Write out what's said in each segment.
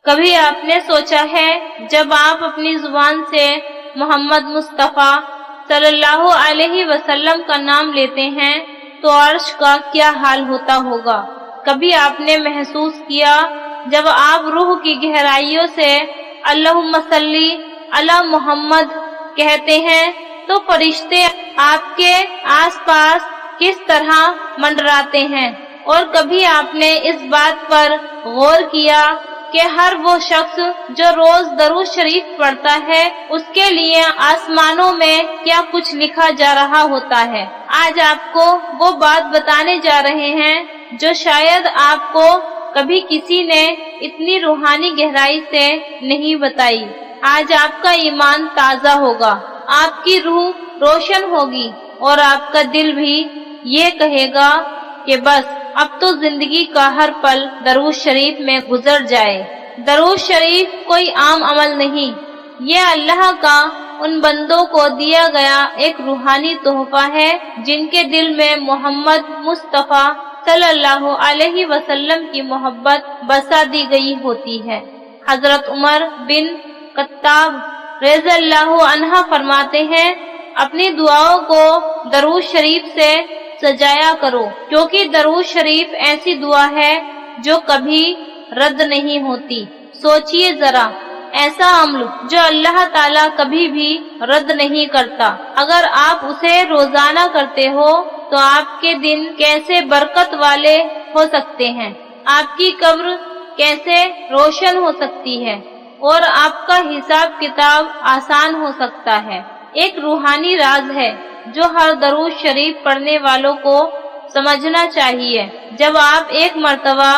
کبھی آپ نے سوچا ہے جب آپ اپنی زبان سے محمد مصطفیٰ صلی اللہ علیہ وسلم کا نام لیتے ہیں تو عرش کا کیا حال ہوتا ہوگا؟ کبھی آپ نے محسوس کیا جب آپ روح کی گہرائیوں سے اللہم صلی علی محمد کہتے ہیں تو فرشتے آپ کے آس پاس کس طرح منڈراتے ہیں؟ اور کبھی آپ نے اس بات پر غور کیا کہ ہر وہ شخص جو روز درود شریف پڑھتا ہے اس کے لیے آسمانوں میں کیا کچھ لکھا جا رہا ہوتا ہے؟ آج آپ کو وہ بات بتانے جا رہے ہیں جو شاید آپ کو کبھی کسی نے اتنی روحانی گہرائی سے نہیں بتائی۔ آج آپ کا ایمان تازہ ہوگا، آپ کی روح روشن ہوگی اور آپ کا دل بھی یہ کہے گا کہ بس اب تو زندگی کا ہر پل درود شریف میں گزر جائے۔ درود شریف کوئی عام عمل نہیں، یہ اللہ کا ان بندوں کو دیا گیا ایک روحانی تحفہ ہے جن کے دل میں محمد مصطفیٰ صلی اللہ علیہ وسلم کی محبت بسا دی گئی ہوتی ہے۔ حضرت عمر بن خطاب رضی اللہ عنہ فرماتے ہیں، اپنی دعاؤں کو درود شریف سے سجایا کرو، کیونکہ درود شریف ایسی دعا ہے جو کبھی رد نہیں ہوتی۔ سوچئے ذرا، ایسا عمل جو اللہ تعالیٰ کبھی بھی رد نہیں کرتا، اگر آپ اسے روزانہ کرتے ہو تو آپ کے دن کیسے برکت والے ہو سکتے ہیں، آپ کی قبر کیسے روشن ہو سکتی ہے اور آپ کا حساب کتاب آسان ہو سکتا ہے۔ ایک روحانی راز ہے جو ہر درود شریف پڑھنے والوں کو سمجھنا چاہیے۔ جب آپ ایک مرتبہ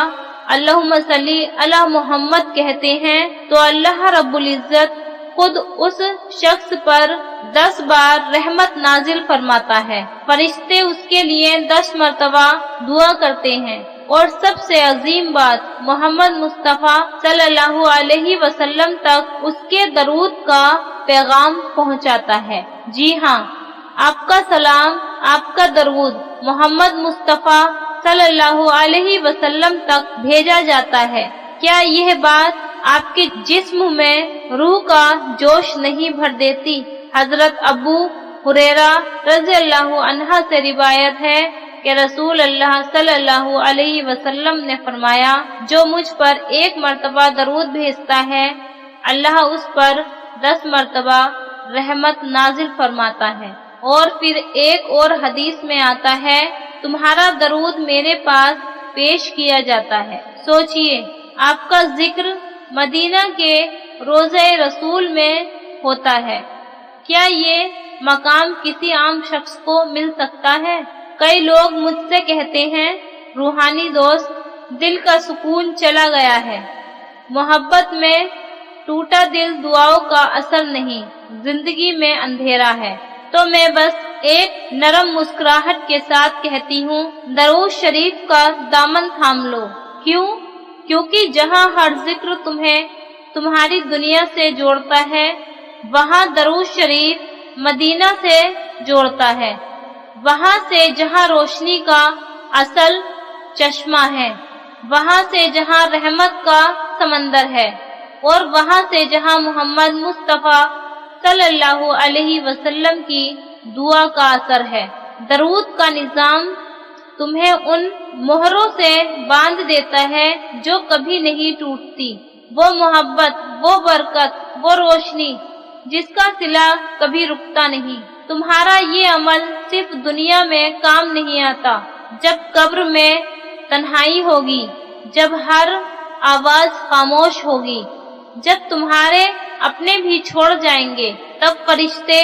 اللہم صلی علی محمد کہتے ہیں تو اللہ رب العزت خود اس شخص پر 10 بار رحمت نازل فرماتا ہے، فرشتے اس کے لیے 10 مرتبہ دعا کرتے ہیں، اور سب سے عظیم بات محمد مصطفیٰ صلی اللہ علیہ وسلم تک اس کے درود کا پیغام پہنچاتا ہے۔ جی ہاں، آپ کا سلام، آپ کا درود محمد مصطفیٰ صلی اللہ علیہ وسلم تک بھیجا جاتا ہے۔ کیا یہ بات آپ کے جسم میں روح کا جوش نہیں بھر دیتی؟ حضرت ابو ہریرہ رضی اللہ عنہ سے روایت ہے کہ رسول اللہ صلی اللہ علیہ وسلم نے فرمایا، جو مجھ پر 1 مرتبہ درود بھیجتا ہے اللہ اس پر 10 مرتبہ رحمت نازل فرماتا ہے۔ اور پھر ایک اور حدیث میں آتا ہے، تمہارا درود میرے پاس پیش کیا جاتا ہے۔ سوچئے، آپ کا ذکر مدینہ کے روضہ رسول میں ہوتا ہے، کیا یہ مقام کسی عام شخص کو مل سکتا ہے؟ کئی لوگ مجھ سے کہتے ہیں، روحانی دوست، دل کا سکون چلا گیا ہے، محبت میں ٹوٹا دل دعاؤں کا اثر نہیں، زندگی میں اندھیرا ہے۔ تو میں بس ایک نرم مسکراہٹ کے ساتھ کہتی ہوں، درود شریف کا دامن تھام لو۔ کیوں؟ کیونکہ جہاں ہر ذکر تمہیں تمہاری دنیا سے جوڑتا ہے، وہاں درود شریف مدینہ سے جوڑتا ہے، وہاں سے جہاں روشنی کا اصل چشمہ ہے، وہاں سے جہاں رحمت کا سمندر ہے، اور وہاں سے جہاں محمد مصطفیٰ صلی اللہ علیہ وسلم کی دعا کا اثر ہے۔ درود کا نظام تمہیں ان مہروں سے باندھ دیتا ہے جو کبھی نہیں ٹوٹتی، وہ محبت، وہ برکت، وہ روشنی جس کا صلہ کبھی رکتا نہیں۔ تمہارا یہ عمل صرف دنیا میں کام نہیں آتا، جب قبر میں تنہائی ہوگی، جب ہر آواز خاموش ہوگی، جب تمہارے اپنے بھی چھوڑ جائیں گے، تب فرشتے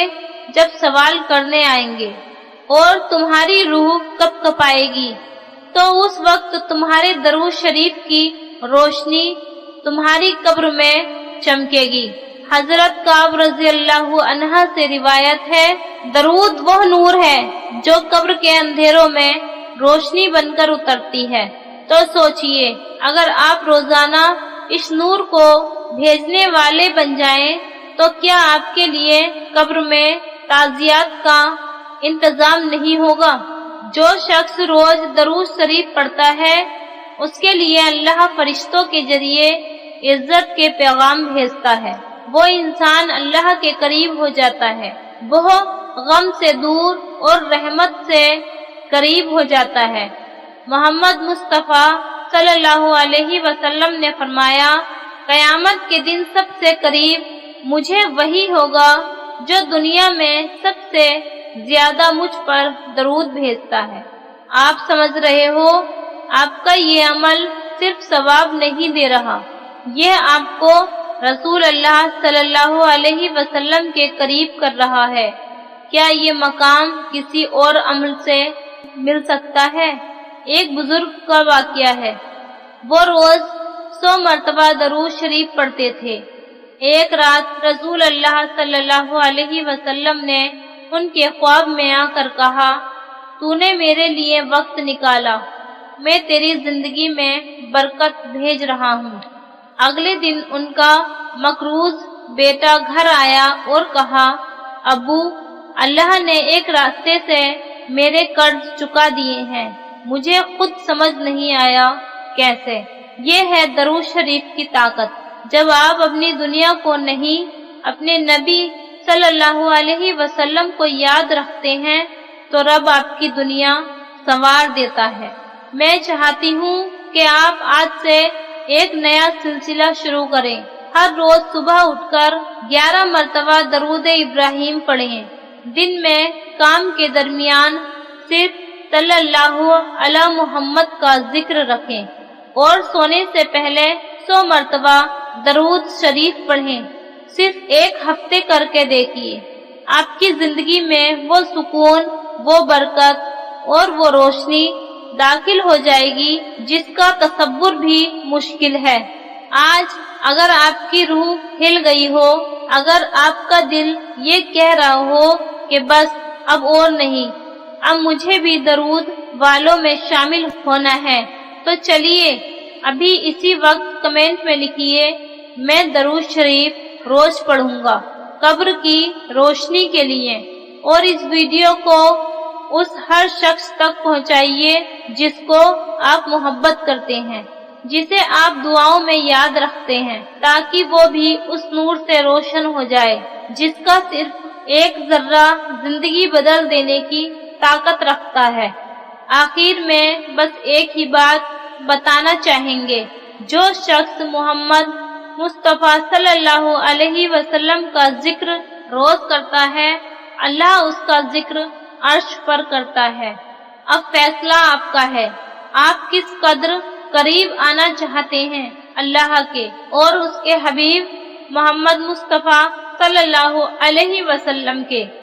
جب سوال کرنے آئیں گے اور تمہاری روح کپ کپائے گی، تو اس وقت تمہارے درود شریف کی روشنی تمہاری قبر میں چمکے گی۔ حضرت کعب رضی اللہ عنہ سے روایت ہے، درود وہ نور ہے جو قبر کے اندھیروں میں روشنی بن کر اترتی ہے۔ تو سوچئے، اگر آپ روزانہ اس نور کو بھیجنے والے بن جائیں تو کیا آپ کے لیے قبر میں تعزیت کا انتظام نہیں ہوگا؟ جو شخص روز درود شریف پڑھتا ہے اس کے لیے اللہ فرشتوں کے ذریعے عزت کے پیغام بھیجتا ہے، وہ انسان اللہ کے قریب ہو جاتا ہے، وہ غم سے دور اور رحمت سے قریب ہو جاتا ہے۔ محمد مصطفیٰ صلی اللہ علیہ وسلم نے فرمایا، قیامت کے دن سب سے قریب مجھے وہی ہوگا جو دنیا میں سب سے زیادہ مجھ پر درود بھیجتا ہے۔ آپ سمجھ رہے ہو، آپ کا یہ عمل صرف ثواب نہیں دے رہا، یہ آپ کو رسول اللہ صلی اللہ علیہ وسلم کے قریب کر رہا ہے۔ کیا یہ مقام کسی اور عمل سے مل سکتا ہے؟ ایک بزرگ کا واقعہ ہے، وہ روز 100 مرتبہ درود شریف پڑھتے تھے۔ ایک رات رسول اللہ صلی اللہ علیہ وسلم نے ان کے خواب میں آ کر کہا، تو نے میرے لیے وقت نکالا، میں تیری زندگی میں برکت بھیج رہا ہوں۔ اگلے دن ان کا مقروض بیٹا گھر آیا اور کہا، ابو، اللہ نے ایک راستے سے میرے قرض چکا دیے ہیں، مجھے خود سمجھ نہیں آیا کیسے۔ یہ ہے درود شریف کی طاقت۔ جب آپ اپنی دنیا کو نہیں، اپنے نبی صلی اللہ علیہ وسلم کو یاد رکھتے ہیں تو رب آپ کی دنیا سنوار دیتا ہے۔ میں چاہتی ہوں کہ آپ آج سے ایک نیا سلسلہ شروع کریں۔ ہر روز صبح اٹھ کر 11 مرتبہ درود ابراہیم پڑھیں۔ دن میں کام کے درمیان صرف صلی اللہ علی محمد کا ذکر رکھیں اور سونے سے پہلے 100 مرتبہ درود شریف پڑھیں۔ صرف ایک ہفتے کر کے دیکھیے، آپ کی زندگی میں وہ سکون، وہ برکت اور وہ روشنی داخل ہو جائے گی جس کا تصور بھی مشکل ہے۔ آج اگر آپ کی روح ہل گئی ہو، اگر آپ کا دل یہ کہہ رہا ہو کہ بس اب اور نہیں، اب مجھے بھی درود والوں میں شامل ہونا ہے، تو چلیے ابھی اسی وقت کمنٹ میں لکھیے، میں درود شریف روز پڑھوں گا قبر کی روشنی کے لیے، اور اس ویڈیو کو اس ہر شخص تک پہنچائیے جس کو آپ محبت کرتے ہیں، جسے آپ دعاؤں میں یاد رکھتے ہیں، تاکہ وہ بھی اس نور سے روشن ہو جائے جس کا صرف ایک ذرہ زندگی بدل دینے کی طاقت رکھتا ہے۔ آخر میں بس ایک ہی بات بتانا چاہیں گے، جو شخص محمد مصطفیٰ صلی اللہ علیہ وسلم کا ذکر روز کرتا ہے، اللہ اس کا ذکر عرش پر کرتا ہے۔ اب فیصلہ آپ کا ہے، آپ کس قدر قریب آنا چاہتے ہیں اللہ کے اور اس کے حبیب محمد مصطفیٰ صلی اللہ علیہ وسلم کے۔